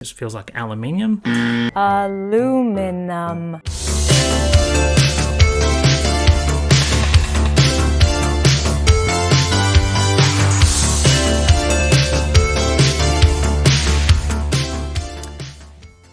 This feels like aluminium. Aluminum.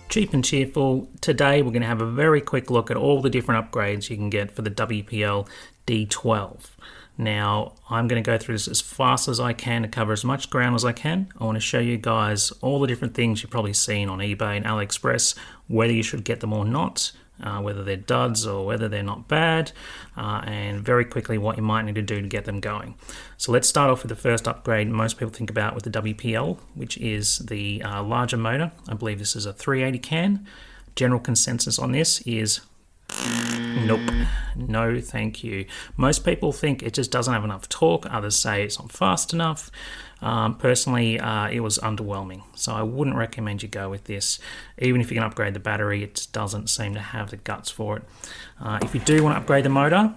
Cheap and cheerful. Today we're going to have a very quick look at all the different upgrades you can get for the WPL D12. Now I'm going to go through this as fast as I can to cover as much ground as I can. I want to show you guys all the different things you've probably seen on eBay and AliExpress, whether you should get them or not, whether they're duds or whether they're not bad, and very quickly what you might need to do to get them going. So let's start off with the first upgrade most people think about with the WPL, which is the larger motor. I believe this is a 380 can. General consensus on this is nope, no thank you. Most people think it just doesn't have enough torque, others say it's not fast enough. Personally, it was underwhelming, so I wouldn't recommend you go with this. Even if you can upgrade the battery, it doesn't seem to have the guts for it. If you do want to upgrade the motor,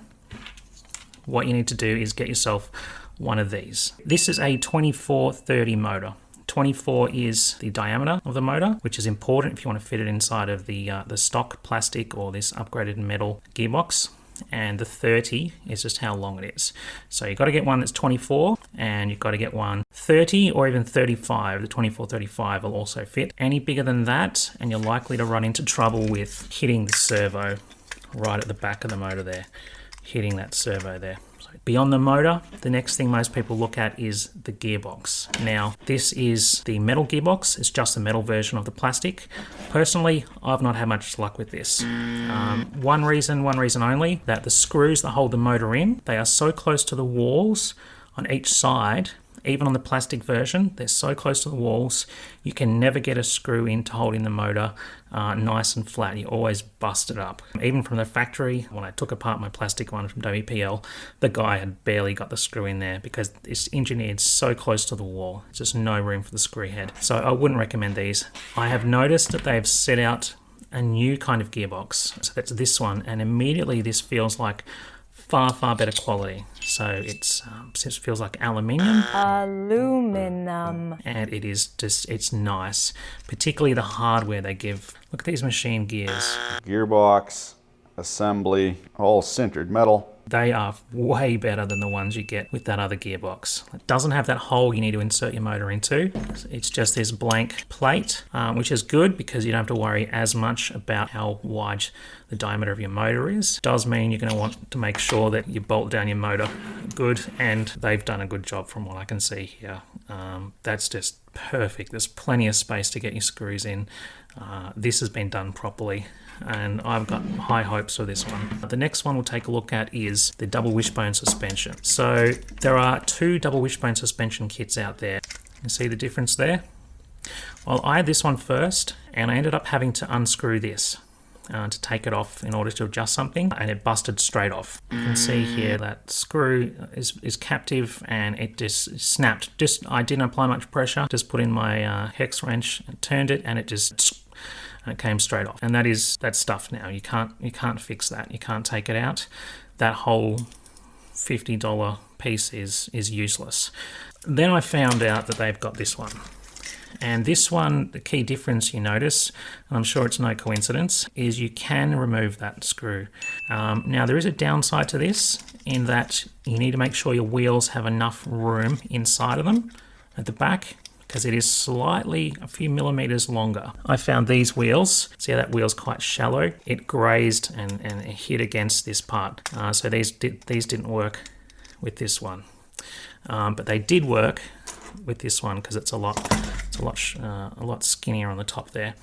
what you need to do is get yourself one of these. This is a 2430 motor. 24 is the diameter of the motor, which is important if you want to fit it inside of the stock plastic or this upgraded metal gearbox. And the 30 is just how long it is. So you've got to get one that's 24, and you've got to get one 30 or even 35. The 24-35 will also fit. Any bigger than that, and you're likely to run into trouble with hitting the servo right at the back of the motor there, hitting that servo there. Beyond the motor, the next thing most people look at is the gearbox. Now, this is the metal gearbox. It's just the metal version of the plastic. Personally, I've not had much luck with this. One reason only, that the screws that hold the motor in, they are so close to the walls on each side. Even on the plastic version, they're so close to the walls, you can never get a screw in to hold in the motor nice and flat. You always bust it up. Even from the factory, when I took apart my plastic one from WPL, the guy had barely got the screw in there because it's engineered so close to the wall. There's just no room for the screw head. So I wouldn't recommend these. I have noticed that they've set out a new kind of gearbox. So that's this one, and immediately this feels like far better quality. So it feels like aluminium. Aluminum. And it is just, it's nice. Particularly the hardware they give. Look at these machine gears. Gearbox, assembly, all sintered metal. They are way better than the ones you get with that other gearbox. It doesn't have that hole you need to insert your motor into. It's just this blank plate, which is good because you don't have to worry as much about how wide the diameter of your motor is. It does mean you're going to want to make sure that you bolt down your motor good, and they've done a good job from what I can see here. That's just perfect. There's plenty of space to get your screws in. This has been done properly, and I've got high hopes for this one. The next one we'll take a look at is the double wishbone suspension. So there are two double wishbone suspension kits out there. You see the difference there? Well, I had this one first, and I ended up having to unscrew this to take it off in order to adjust something, and it busted straight off. You can see here that screw is captive, and it just snapped. I didn't apply much pressure, just put in my hex wrench and turned it, and it came straight off. And that's stuff now. You can't fix that. You can't take it out. That whole $50 piece is useless. Then I found out that they've got this one. And this one, the key difference you notice, and I'm sure it's no coincidence, is you can remove that screw. Now there is a downside to this in that you need to make sure your wheels have enough room inside of them at the back, because it is slightly a few millimeters longer. I found these wheels, see how that wheel's quite shallow? It grazed and it hit against this part. So these didn't work with this one. But they did work with this one because it's a lot skinnier on the top there.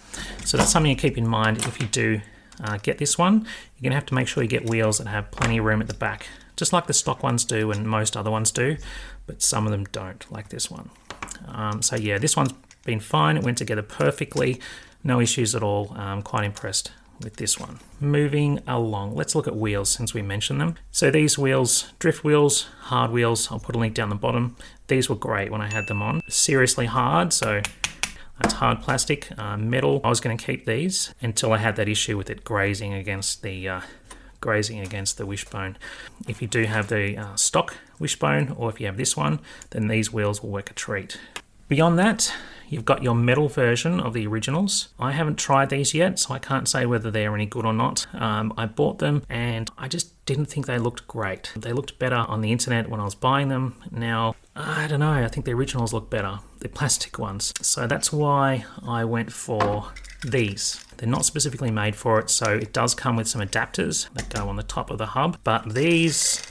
So that's something to keep in mind if you do get this one. You're gonna have to make sure you get wheels that have plenty of room at the back, just like the stock ones do and most other ones do, but some of them don't, like this one. So yeah, this one's been fine. It went together perfectly, no issues at all. I'm quite impressed with this one. Moving along, let's look at wheels since we mentioned them. So these wheels, drift wheels, hard wheels, I'll put a link down the bottom. These were great when I had them on. Seriously hard, so it's hard plastic, metal. I was going to keep these until I had that issue with it grazing against the wishbone. If you do have the stock wishbone, or if you have this one, then these wheels will work a treat. Beyond that, you've got your metal version of the originals. I haven't tried these yet, so I can't say whether they're any good or not. I bought them and I just didn't think they looked great. They looked better on the internet when I was buying them. Now, I don't know, I think the originals look better, the plastic ones. So that's why I went for these. They're not specifically made for it, so it does come with some adapters that go on the top of the hub. But these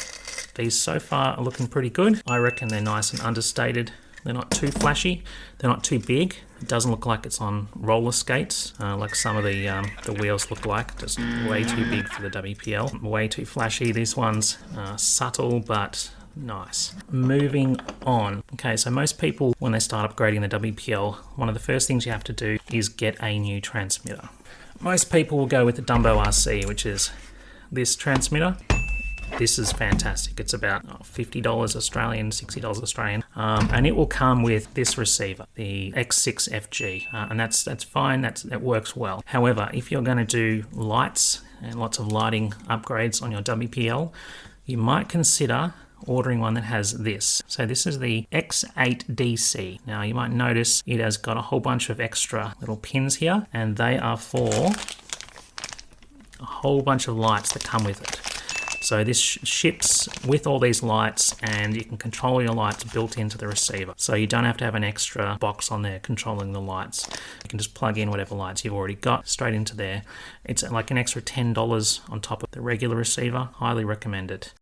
so far are looking pretty good. I reckon they're nice and understated. They're not too flashy. They're not too big. It doesn't look like it's on roller skates, like some of the wheels look like. Just way too big for the WPL. Way too flashy. These ones are subtle, but nice. Moving on. Okay, so most people, when they start upgrading the WPL, one of the first things you have to do is get a new transmitter. Most people will go with the DumboRC, which is this transmitter. This is fantastic. It's about $50 Australian, $60 Australian, and it will come with this receiver, the X6FG, and that's fine. That works well. However, if you're going to do lights and lots of lighting upgrades on your WPL, you might consider ordering one that has this. So this is the X8DC. Now you might notice it has got a whole bunch of extra little pins here, and they are for a whole bunch of lights that come with it. So this ships with all these lights, and you can control your lights built into the receiver. So you don't have to have an extra box on there controlling the lights. You can just plug in whatever lights you've already got straight into there. It's like an extra $10 on top of the regular receiver. Highly recommend it.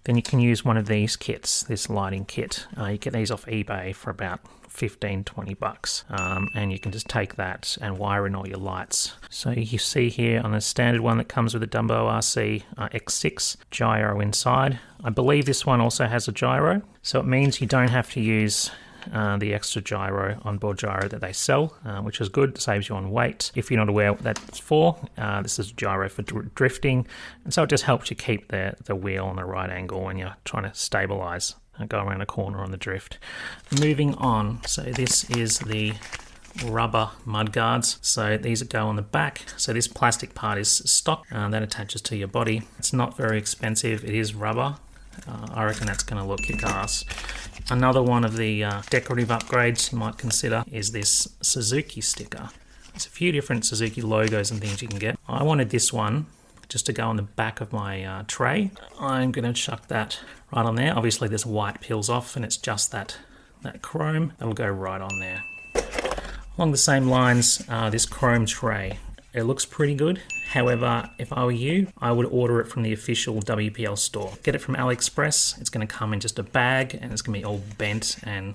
Then you can use one of these kits, this lighting kit. You get these off eBay for about 15-20 bucks, and you can just take that and wire in all your lights. So you see here on the standard one that comes with the DumboRC X6 gyro inside. I believe this one also has a gyro, so it means you don't have to use the extra gyro, onboard gyro that they sell, which is good. It saves you on weight. If you're not aware what that's for, this is gyro for drifting, and so it just helps you keep the wheel on the right angle when you're trying to stabilize and go around a corner on the drift. Moving on, so this is the rubber mud guards. So these go on the back. So this plastic part is stock that attaches to your body. It's not very expensive. It is rubber. I reckon that's going to look kick-ass. Another one of the decorative upgrades you might consider is this Suzuki sticker. There's a few different Suzuki logos and things you can get. I wanted this one just to go on the back of my tray. I'm going to chuck that right on there. Obviously this white peels off and it's just that chrome. That'll go right on there. Along the same lines, this chrome tray. It looks pretty good. However, if I were you, I would order it from the official WPL store. Get it from AliExpress. It's going to come in just a bag and it's going to be all bent. And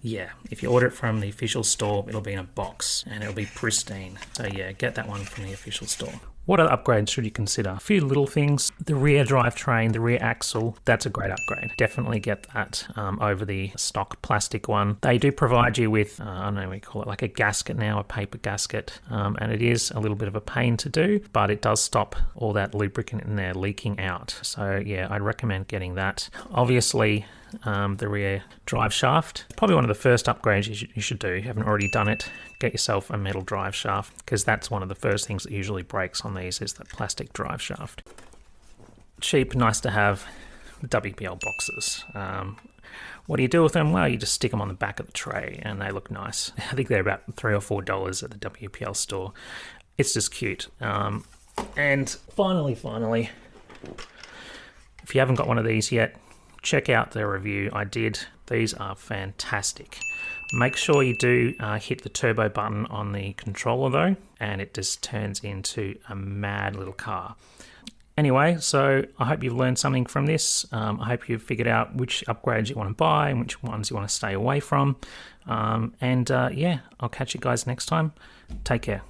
yeah, if you order it from the official store, it'll be in a box and it'll be pristine. So yeah, get that one from the official store. What other upgrades should you consider? A few little things. The rear drivetrain, the rear axle, that's a great upgrade. Definitely get that over the stock plastic one. They do provide you with, I don't know what you call it, like a gasket now, a paper gasket. And it is a little bit of a pain to do, but it does stop all that lubricant in there leaking out. So yeah, I'd recommend getting that. Obviously, the rear drive shaft, probably one of the first upgrades you should do. If you haven't already done it, get yourself a metal drive shaft, because that's one of the first things that usually breaks on these is the plastic drive shaft. Cheap, nice to have WPL boxes. What do you do with them? Well, you just stick them on the back of the tray and they look nice. I think they're about $3 or $4 at the WPL store. It's just cute. And finally, if you haven't got one of these yet, check out the review I did. These are fantastic. Make sure you do hit the turbo button on the controller though, and it just turns into a mad little car. Anyway, so I hope you've learned something from this. I hope you've figured out which upgrades you want to buy and which ones you want to stay away from. Yeah, I'll catch you guys next time. Take care.